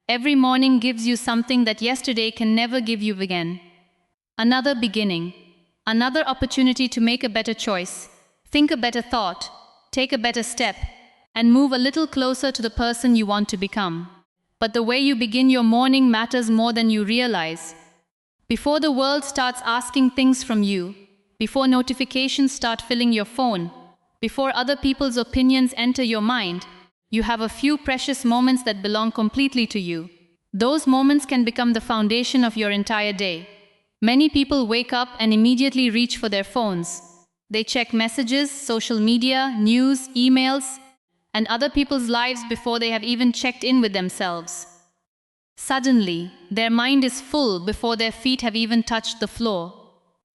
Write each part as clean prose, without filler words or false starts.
Every morning gives you something that yesterday can never give you again. Another beginning. Another opportunity to make a better choice, think a better thought, take a better step, and move a little closer to the person you want to become. But the way you begin your morning matters more than you realize. Before the world starts asking things from you, before notifications start filling your phone, before other people's opinions enter your mind, you have a few precious moments that belong completely to you. Those moments can become the foundation of your entire day. Many people wake up and immediately reach for their phones. They check messages, social media, news, emails, and other people's lives before they have even checked in with themselves. Suddenly, their mind is full before their feet have even touched the floor.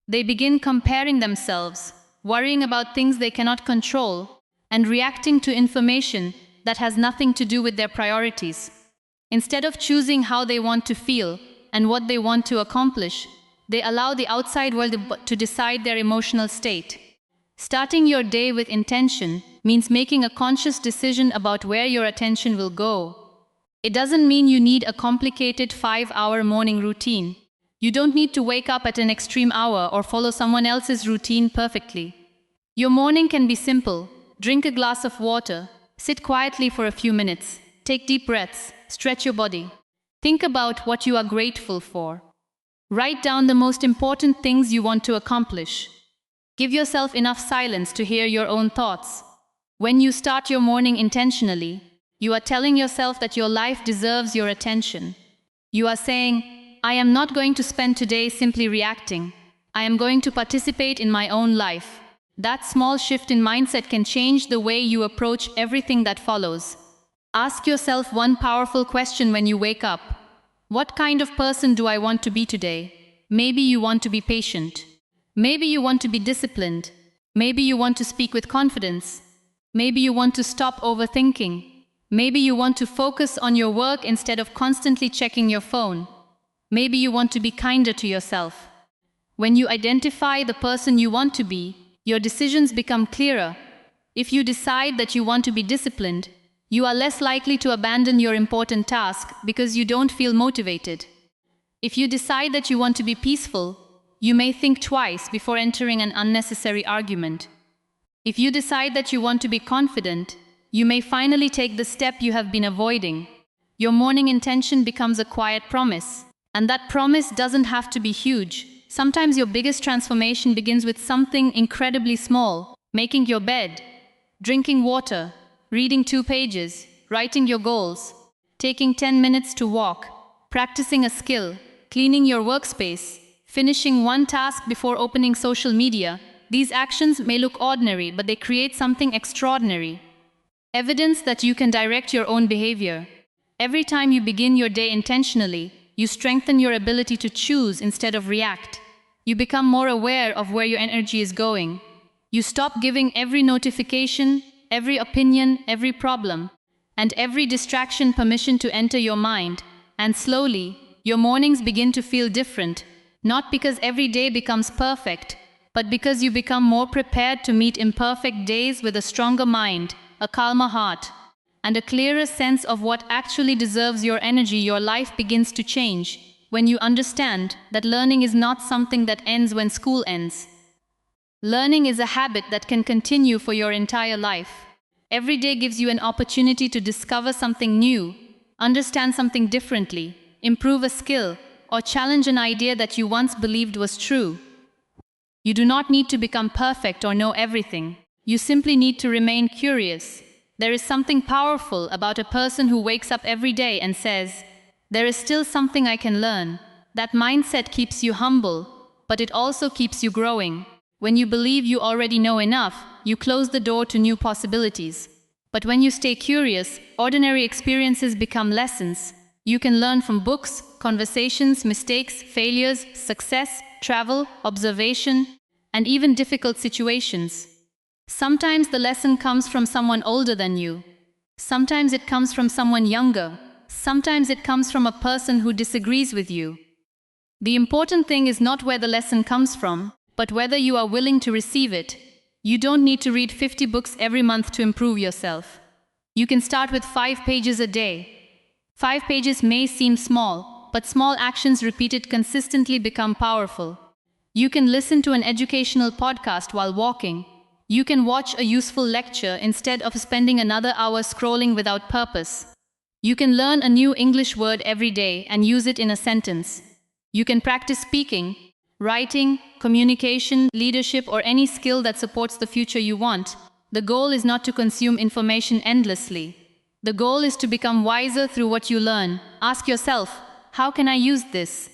They begin comparing themselves, worrying about things they cannot control, and reacting to information that has nothing to do with their priorities. Instead of choosing how they want to feel and what they want to accomplish, they allow the outside world to decide their emotional state. Starting your day with intention means making a conscious decision about where your attention will go. It doesn't mean you need a complicated 5-hour morning routine. You don't need to wake up at an extreme hour or follow someone else's routine perfectly. Your morning can be simple. Drink a glass of water, sit quietly for a few minutes, take deep breaths, stretch your body. Think about what you are grateful for. Write down the most important things you want to accomplish. Give yourself enough silence to hear your own thoughts. When you start your morning intentionally, you are telling yourself that your life deserves your attention. You are saying, I am not going to spend today simply reacting. I am going to participate in my own life. That small shift in mindset can change the way you approach everything that follows. Ask yourself one powerful question when you wake up. What kind of person do I want to be today? Maybe you want to be patient. Maybe you want to be disciplined. Maybe you want to speak with confidence. Maybe you want to stop overthinking. Maybe you want to focus on your work instead of constantly checking your phone. Maybe you want to be kinder to yourself. When you identify the person you want to be, your decisions become clearer. If you decide that you want to be disciplined, you are less likely to abandon your important task because you don't feel motivated. If you decide that you want to be peaceful, you may think twice before entering an unnecessary argument. If you decide that you want to be confident, you may finally take the step you have been avoiding. Your morning intention becomes a quiet promise, and that promise doesn't have to be huge. Sometimes your biggest transformation begins with something incredibly small: making your bed, drinking water, reading 2 pages, writing your goals, taking 10 minutes to walk, practicing a skill, cleaning your workspace, finishing one task before opening social media. These actions may look ordinary, but they create something extraordinary. Evidence that you can direct your own behavior. Every time you begin your day intentionally, you strengthen your ability to choose instead of react. You become more aware of where your energy is going. You stop giving every notification, every opinion, every problem, and every distraction permission to enter your mind. And slowly, your mornings begin to feel different, not because every day becomes perfect, but because you become more prepared to meet imperfect days with a stronger mind, a calmer heart, and a clearer sense of what actually deserves your energy. Your life begins to change when you understand that learning is not something that ends when school ends. Learning is a habit that can continue for your entire life. Every day gives you an opportunity to discover something new, understand something differently, improve a skill, or challenge an idea that you once believed was true. You do not need to become perfect or know everything. You simply need to remain curious. There is something powerful about a person who wakes up every day and says, there is still something I can learn. That mindset keeps you humble, but it also keeps you growing. When you believe you already know enough, you close the door to new possibilities. But when you stay curious, ordinary experiences become lessons. You can learn from books, conversations, mistakes, failures, success, travel, observation, and even difficult situations. Sometimes the lesson comes from someone older than you. Sometimes it comes from someone younger. Sometimes it comes from a person who disagrees with you. The important thing is not where the lesson comes from, but whether you are willing to receive it. You don't need to read 50 books every month to improve yourself. You can start with 5 pages a day. 5 pages may seem small, but small actions repeated consistently become powerful. You can listen to an educational podcast while walking. You can watch a useful lecture instead of spending another hour scrolling without purpose. You can learn a new English word every day and use it in a sentence. You can practice speaking, writing, communication, leadership, or any skill that supports the future you want. The goal is not to consume information endlessly. The goal is to become wiser through what you learn. Ask yourself, how can I use this?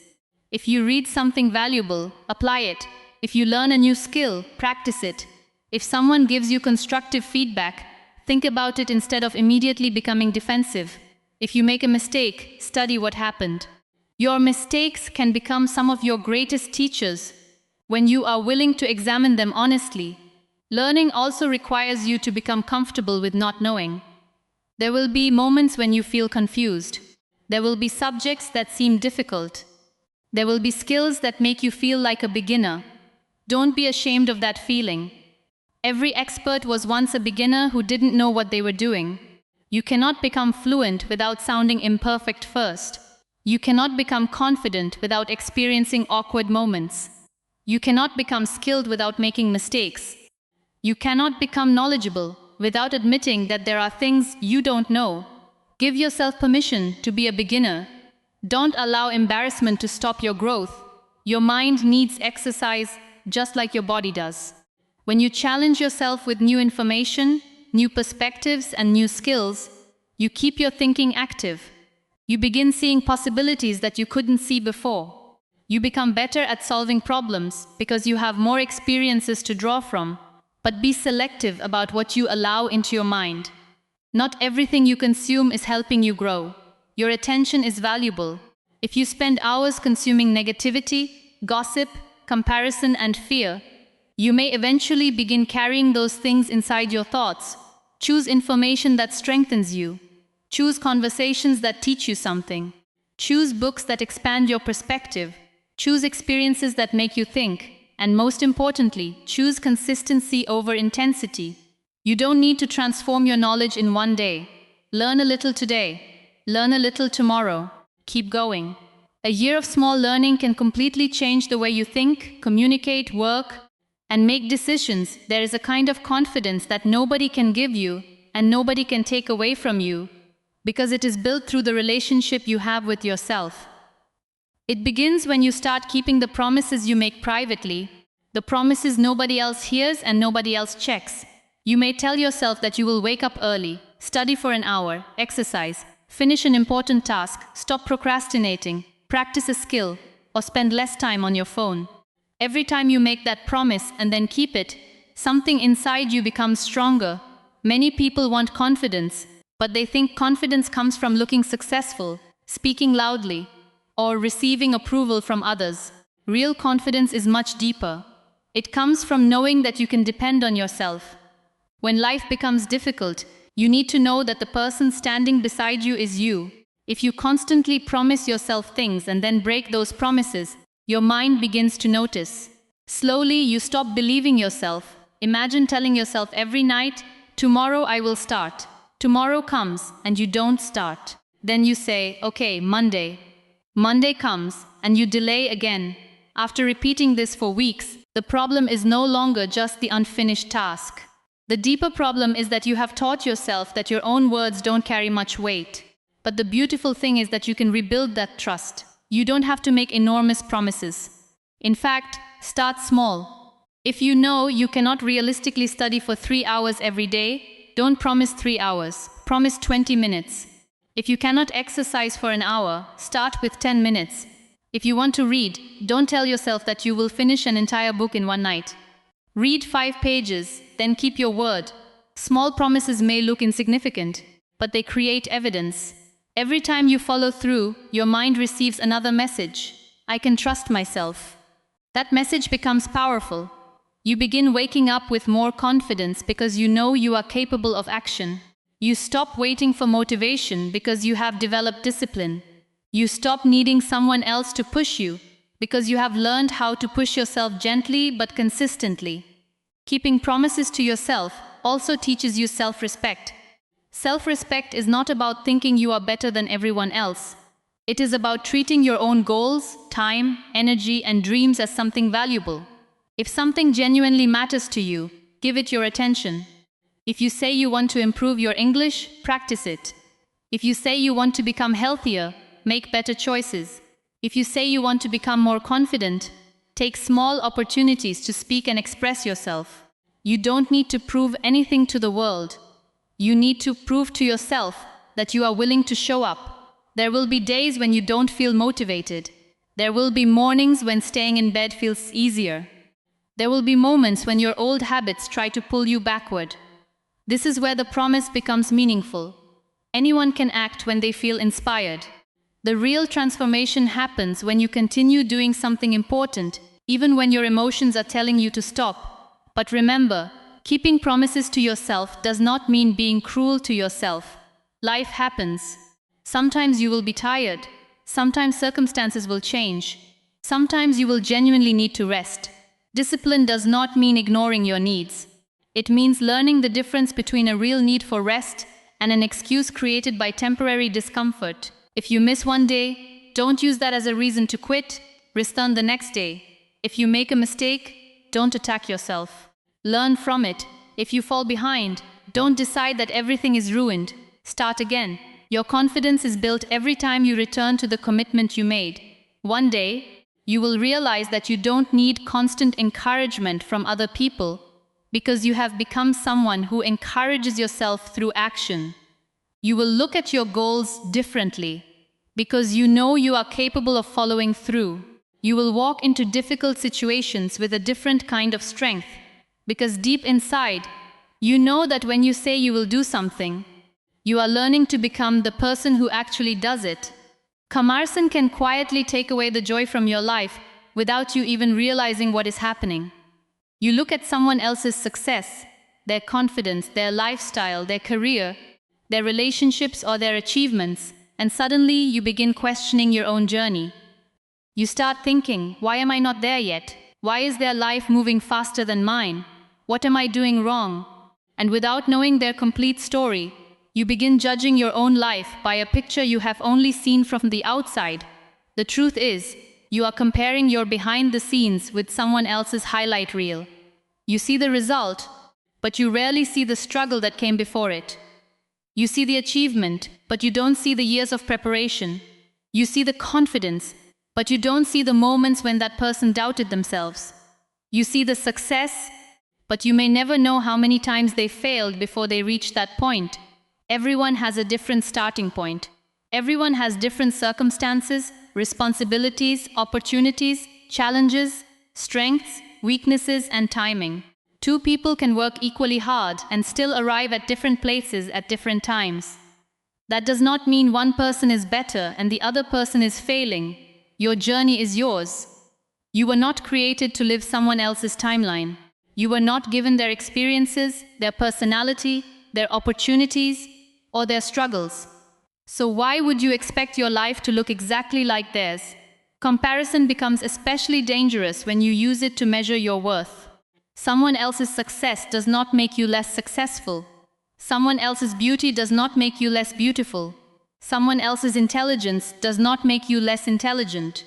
If you read something valuable, apply it. If you learn a new skill, practice it. If someone gives you constructive feedback, think about it instead of immediately becoming defensive. If you make a mistake, study what happened. Your mistakes can become some of your greatest teachers when you are willing to examine them honestly. Learning also requires you to become comfortable with not knowing. There will be moments when you feel confused. There will be subjects that seem difficult. There will be skills that make you feel like a beginner. Don't be ashamed of that feeling. Every expert was once a beginner who didn't know what they were doing. You cannot become fluent without sounding imperfect first. You cannot become confident without experiencing awkward moments. You cannot become skilled without making mistakes. You cannot become knowledgeable without admitting that there are things you don't know. Give yourself permission to be a beginner. Don't allow embarrassment to stop your growth. Your mind needs exercise just like your body does. When you challenge yourself with new information, new perspectives, and new skills, you keep your thinking active. You begin seeing possibilities that you couldn't see before. You become better at solving problems because you have more experiences to draw from. But be selective about what you allow into your mind. Not everything you consume is helping you grow. Your attention is valuable. If you spend hours consuming negativity, gossip, comparison, and fear, you may eventually begin carrying those things inside your thoughts. Choose information that strengthens you. Choose conversations that teach you something. Choose books that expand your perspective. Choose experiences that make you think. And most importantly, choose consistency over intensity. You don't need to transform your knowledge in one day. Learn a little today. Learn a little tomorrow. Keep going. A year of small learning can completely change the way you think, communicate, work, and make decisions. There is a kind of confidence that nobody can give you and nobody can take away from you because it is built through the relationship you have with yourself. It begins when you start keeping the promises you make privately, the promises nobody else hears and nobody else checks. You may tell yourself that you will wake up early, study for an hour, exercise, finish an important task, stop procrastinating, practice a skill, or spend less time on your phone. Every time you make that promise and then keep it, something inside you becomes stronger. Many people want confidence, but they think confidence comes from looking successful, speaking loudly, or receiving approval from others. Real confidence is much deeper. It comes from knowing that you can depend on yourself. When life becomes difficult, you need to know that the person standing beside you is you. If you constantly promise yourself things and then break those promises, your mind begins to notice. Slowly, you stop believing yourself. Imagine telling yourself every night, "Tomorrow I will start." Tomorrow comes and you don't start. Then you say, "Okay, Monday." Monday comes and you delay again. After repeating this for weeks, the problem is no longer just the unfinished task. The deeper problem is that you have taught yourself that your own words don't carry much weight. But the beautiful thing is that you can rebuild that trust. You don't have to make enormous promises. In fact, start small. If you know you cannot realistically study for 3 hours every day, don't promise 3 hours. Promise 20 minutes. If you cannot exercise for an hour, start with 10 minutes. If you want to read, don't tell yourself that you will finish an entire book in one night. Read 5 pages, then keep your word. Small promises may look insignificant, but they create evidence. Every time you follow through, your mind receives another message. I can trust myself. That message becomes powerful. You begin waking up with more confidence because you know you are capable of action. You stop waiting for motivation because you have developed discipline. You stop needing someone else to push you because you have learned how to push yourself gently but consistently. Keeping promises to yourself also teaches you self-respect. Self-respect is not about thinking you are better than everyone else. It is about treating your own goals, time, energy, and dreams as something valuable. If something genuinely matters to you, give it your attention. If you say you want to improve your English, practice it. If you say you want to become healthier, make better choices. If you say you want to become more confident, take small opportunities to speak and express yourself. You don't need to prove anything to the world. You need to prove to yourself that you are willing to show up. There will be days when you don't feel motivated. There will be mornings when staying in bed feels easier. There will be moments when your old habits try to pull you backward. This is where the promise becomes meaningful. Anyone can act when they feel inspired. The real transformation happens when you continue doing something important, even when your emotions are telling you to stop. But remember, keeping promises to yourself does not mean being cruel to yourself. Life happens. Sometimes you will be tired. Sometimes circumstances will change. Sometimes you will genuinely need to rest. Discipline does not mean ignoring your needs. It means learning the difference between a real need for rest and an excuse created by temporary discomfort. If you miss one day, don't use that as a reason to quit. Return the next day. If you make a mistake, don't attack yourself. Learn from it. If you fall behind, don't decide that everything is ruined. Start again. Your confidence is built every time you return to the commitment you made. One day, you will realize that you don't need constant encouragement from other people because you have become someone who encourages yourself through action. You will look at your goals differently because you know you are capable of following through. You will walk into difficult situations with a different kind of strength because deep inside, you know that when you say you will do something, you are learning to become the person who actually does it. Comparison can quietly take away the joy from your life without you even realizing what is happening. You look at someone else's success, their confidence, their lifestyle, their career, their relationships or their achievements, and suddenly you begin questioning your own journey. You start thinking, why am I not there yet? Why is their life moving faster than mine? What am I doing wrong? And without knowing their complete story, you begin judging your own life by a picture you have only seen from the outside. The truth is, you are comparing your behind the scenes with someone else's highlight reel. You see the result, but you rarely see the struggle that came before it. You see the achievement, but you don't see the years of preparation. You see the confidence, but you don't see the moments when that person doubted themselves. You see the success, but you may never know how many times they failed before they reached that point. Everyone has a different starting point. Everyone has different circumstances, responsibilities, opportunities, challenges, strengths, weaknesses, and timing. Two people can work equally hard and still arrive at different places at different times. That does not mean one person is better and the other person is failing. Your journey is yours. You were not created to live someone else's timeline. You were not given their experiences, their personality, their opportunities, or their struggles. So why would you expect your life to look exactly like theirs? Comparison becomes especially dangerous when you use it to measure your worth. Someone else's success does not make you less successful. Someone else's beauty does not make you less beautiful. Someone else's intelligence does not make you less intelligent.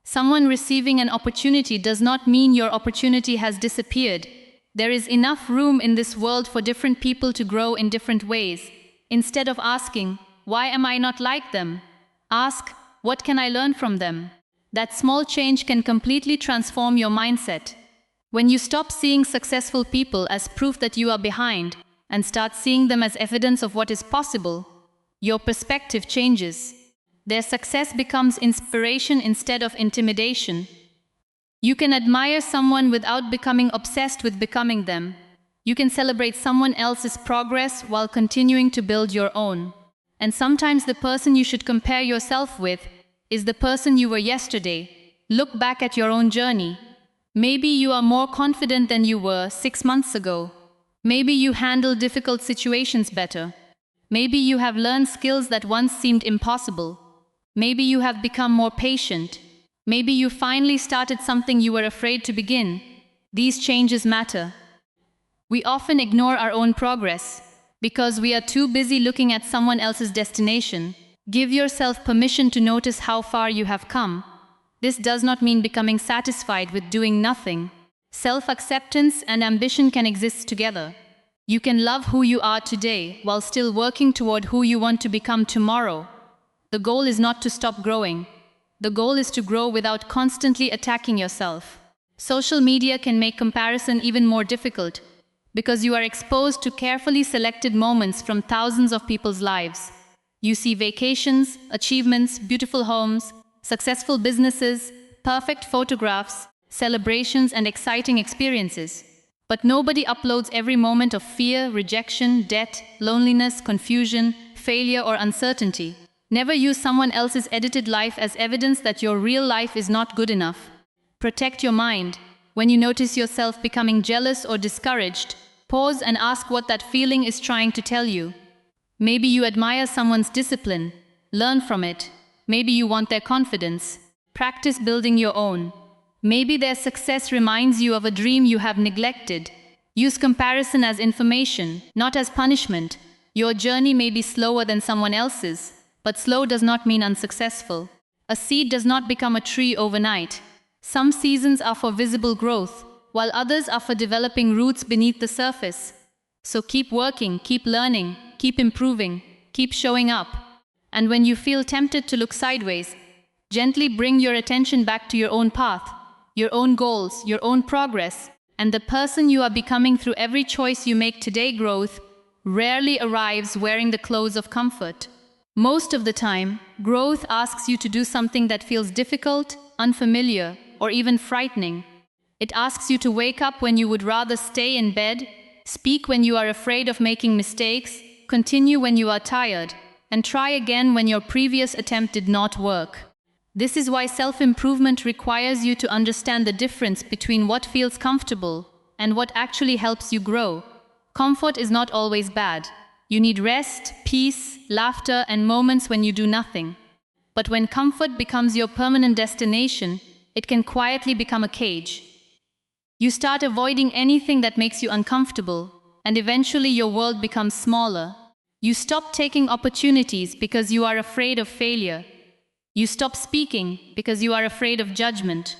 Someone receiving an opportunity does not mean your opportunity has disappeared. There is enough room in this world for different people to grow in different ways. Instead of asking, why am I not like them? Ask, what can I learn from them? That small change can completely transform your mindset. When you stop seeing successful people as proof that you are behind and start seeing them as evidence of what is possible, your perspective changes. Their success becomes inspiration instead of intimidation. You can admire someone without becoming obsessed with becoming them. You can celebrate someone else's progress while continuing to build your own. And sometimes the person you should compare yourself with is the person you were yesterday. Look back at your own journey. Maybe you are more confident than you were 6 months ago. Maybe you handle difficult situations better. Maybe you have learned skills that once seemed impossible. Maybe you have become more patient. Maybe you finally started something you were afraid to begin. These changes matter. We often ignore our own progress. Because we are too busy looking at someone else's destination. Give yourself permission to notice how far you have come. This does not mean becoming satisfied with doing nothing. Self-acceptance and ambition can exist together. You can love who you are today while still working toward who you want to become tomorrow. The goal is not to stop growing. The goal is to grow without constantly attacking yourself. Social media can make comparison even more difficult because you are exposed to carefully selected moments from thousands of people's lives. You see vacations, achievements, beautiful homes, successful businesses, perfect photographs, celebrations, and exciting experiences. But nobody uploads every moment of fear, rejection, debt, loneliness, confusion, failure, or uncertainty. Never use someone else's edited life as evidence that your real life is not good enough. Protect your mind. When you notice yourself becoming jealous or discouraged, pause and ask what that feeling is trying to tell you. Maybe you admire someone's discipline. Learn from it. Maybe you want their confidence. Practice building your own. Maybe their success reminds you of a dream you have neglected. Use comparison as information, not as punishment. Your journey may be slower than someone else's, but slow does not mean unsuccessful. A seed does not become a tree overnight. Some seasons are for visible growth, while others are for developing roots beneath the surface. So keep working, keep learning, keep improving, keep showing up. And when you feel tempted to look sideways, gently bring your attention back to your own path, your own goals, your own progress, and the person you are becoming through every choice you make today. Growth rarely arrives wearing the clothes of comfort. Most of the time, growth asks you to do something that feels difficult, unfamiliar, or even frightening. It asks you to wake up when you would rather stay in bed, speak when you are afraid of making mistakes, continue when you are tired, and try again when your previous attempt did not work. This is why self-improvement requires you to understand the difference between what feels comfortable and what actually helps you grow. Comfort is not always bad. You need rest, peace, laughter, and moments when you do nothing. But when comfort becomes your permanent destination, it can quietly become a cage. You start avoiding anything that makes you uncomfortable, and eventually your world becomes smaller. You stop taking opportunities because you are afraid of failure. You stop speaking because you are afraid of judgment.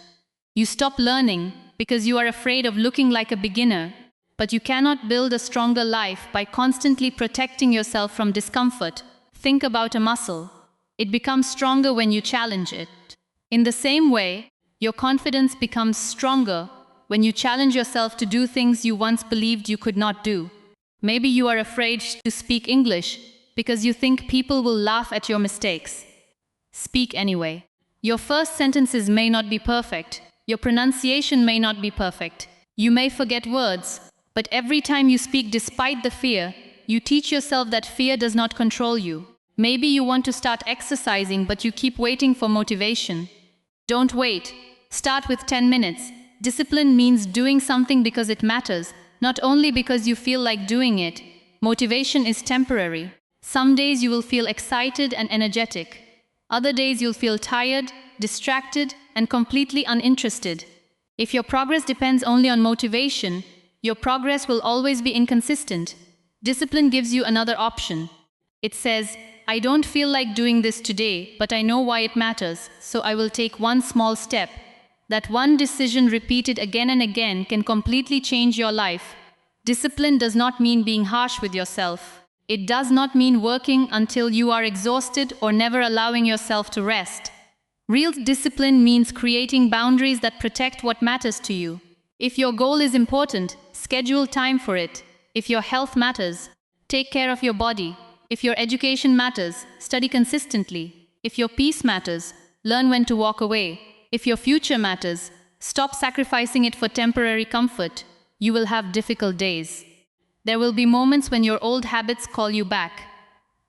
You stop learning because you are afraid of looking like a beginner. But you cannot build a stronger life by constantly protecting yourself from discomfort. Think about a muscle. It becomes stronger when you challenge it. In the same way, your confidence becomes stronger when you challenge yourself to do things you once believed you could not do. Maybe you are afraid to speak English because you think people will laugh at your mistakes. Speak anyway. Your first sentences may not be perfect. Your pronunciation may not be perfect. You may forget words. But every time you speak despite the fear, you teach yourself that fear does not control you. Maybe you want to start exercising, but you keep waiting for motivation. Don't wait. Start with 10 minutes. Discipline means doing something because it matters, not only because you feel like doing it. Motivation is temporary. Some days you will feel excited and energetic. Other days you'll feel tired, distracted, and completely uninterested. If your progress depends only on motivation, your progress will always be inconsistent. Discipline gives you another option. It says, I don't feel like doing this today, but I know why it matters, so I will take one small step. That one decision repeated again and again can completely change your life. Discipline does not mean being harsh with yourself. It does not mean working until you are exhausted or never allowing yourself to rest. Real discipline means creating boundaries that protect what matters to you. If your goal is important, schedule time for it. If your health matters, take care of your body. If your education matters, study consistently. If your peace matters, learn when to walk away. If your future matters, stop sacrificing it for temporary comfort. You will have difficult days. There will be moments when your old habits call you back.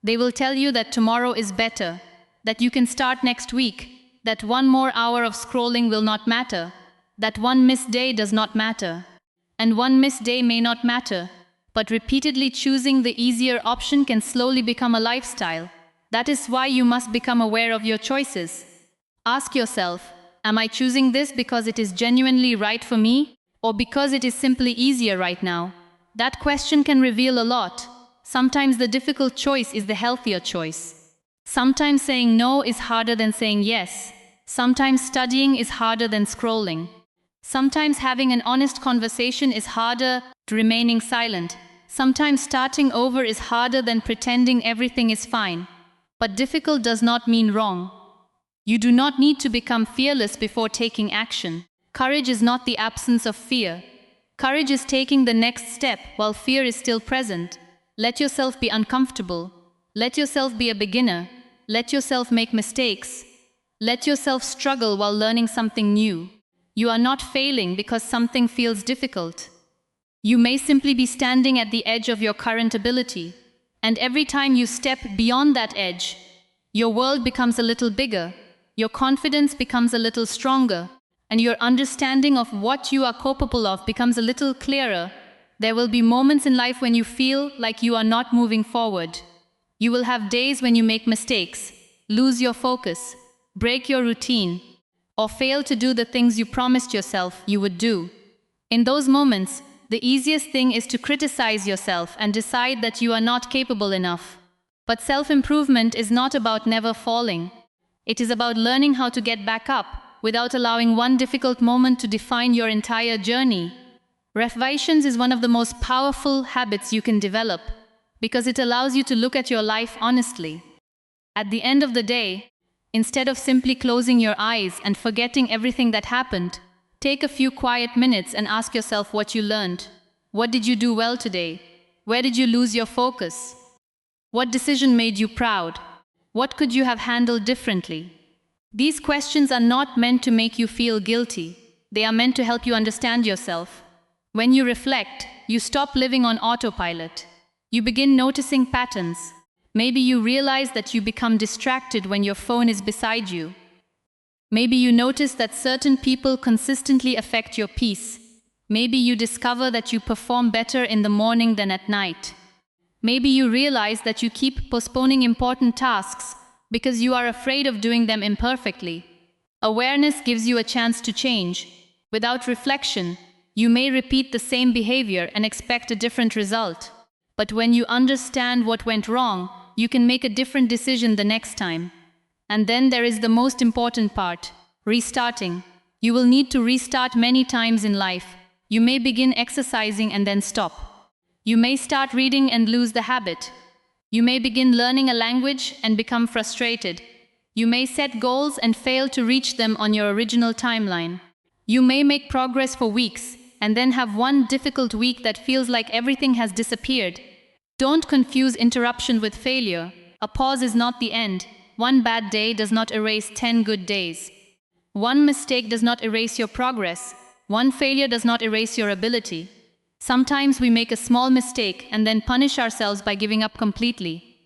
They will tell you that tomorrow is better, that you can start next week, that one more hour of scrolling will not matter, that one missed day does not matter. And one missed day may not matter, but repeatedly choosing the easier option can slowly become a lifestyle. That is why you must become aware of your choices. Ask yourself, am I choosing this because it is genuinely right for me, or because it is simply easier right now? That question can reveal a lot. Sometimes the difficult choice is the healthier choice. Sometimes saying no is harder than saying yes. Sometimes studying is harder than scrolling. Sometimes having an honest conversation is harder than remaining silent. Sometimes starting over is harder than pretending everything is fine. But difficult does not mean wrong. You do not need to become fearless before taking action. Courage is not the absence of fear. Courage is taking the next step while fear is still present. Let yourself be uncomfortable. Let yourself be a beginner. Let yourself make mistakes. Let yourself struggle while learning something new. You are not failing because something feels difficult. You may simply be standing at the edge of your current ability. And every time you step beyond that edge, your world becomes a little bigger, your confidence becomes a little stronger, and your understanding of what you are capable of becomes a little clearer. There will be moments in life when you feel like you are not moving forward. You will have days when you make mistakes, lose your focus, break your routine, or fail to do the things you promised yourself you would do. In those moments, the easiest thing is to criticize yourself and decide that you are not capable enough. But self-improvement is not about never falling. It is about learning how to get back up without allowing one difficult moment to define your entire journey. Reflections is one of the most powerful habits you can develop because it allows you to look at your life honestly. At the end of the day, instead of simply closing your eyes and forgetting everything that happened, take a few quiet minutes and ask yourself what you learned. What did you do well today? Where did you lose your focus? What decision made you proud? What could you have handled differently? These questions are not meant to make you feel guilty. They are meant to help you understand yourself. When you reflect, you stop living on autopilot. You begin noticing patterns. Maybe you realize that you become distracted when your phone is beside you. Maybe you notice that certain people consistently affect your peace. Maybe you discover that you perform better in the morning than at night. Maybe you realize that you keep postponing important tasks because you are afraid of doing them imperfectly. Awareness gives you a chance to change. Without reflection, you may repeat the same behavior and expect a different result. But when you understand what went wrong, you can make a different decision the next time. And then there is the most important part, restarting. You will need to restart many times in life. You may begin exercising and then stop. You may start reading and lose the habit. You may begin learning a language and become frustrated. You may set goals and fail to reach them on your original timeline. You may make progress for weeks and then have one difficult week that feels like everything has disappeared. Don't confuse interruption with failure. A pause is not the end. One bad day does not erase 10 good days. One mistake does not erase your progress. One failure does not erase your ability. Sometimes we make a small mistake and then punish ourselves by giving up completely.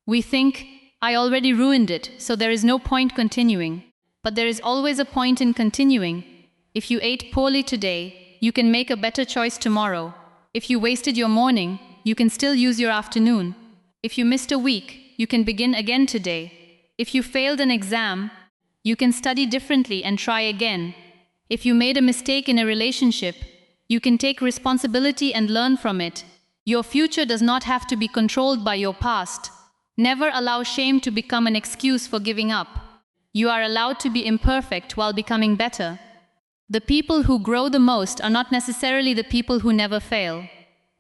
We think, I already ruined it, so there is no point continuing. But there is always a point in continuing. If you ate poorly today, you can make a better choice tomorrow. If you wasted your morning, you can still use your afternoon. If you missed a week, you can begin again today. If you failed an exam, you can study differently and try again. If you made a mistake in a relationship, you can take responsibility and learn from it. Your future does not have to be controlled by your past. Never allow shame to become an excuse for giving up. You are allowed to be imperfect while becoming better. The people who grow the most are not necessarily the people who never fail.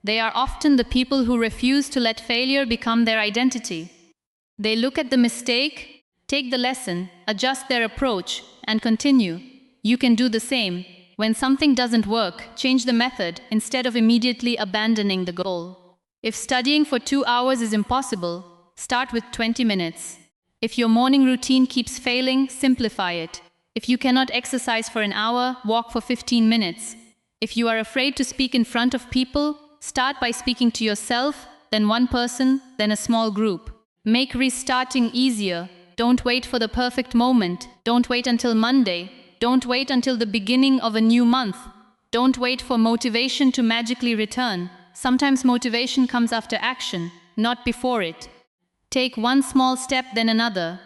They are often the people who refuse to let failure become their identity. They look at the mistake, take the lesson, adjust their approach, and continue. You can do the same. When something doesn't work, change the method instead of immediately abandoning the goal. If studying for 2 hours is impossible, start with 20 minutes. If your morning routine keeps failing, simplify it. If you cannot exercise for an hour, walk for 15 minutes. If you are afraid to speak in front of people, start by speaking to yourself, then one person, then a small group. Make restarting easier. Don't wait for the perfect moment. Don't wait until Monday. Don't wait until the beginning of a new month. Don't wait for motivation to magically return. Sometimes motivation comes after action, not before it. Take one small step, then another.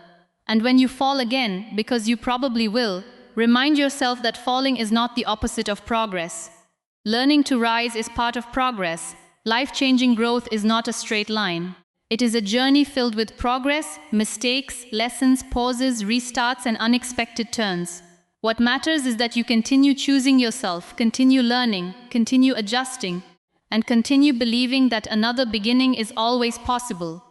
And when you fall again, because you probably will, remind yourself that falling is not the opposite of progress. Learning to rise is part of progress. Life-changing growth is not a straight line. It is a journey filled with progress, mistakes, lessons, pauses, restarts, and unexpected turns. What matters is that you continue choosing yourself, continue learning, continue adjusting, and continue believing that another beginning is always possible.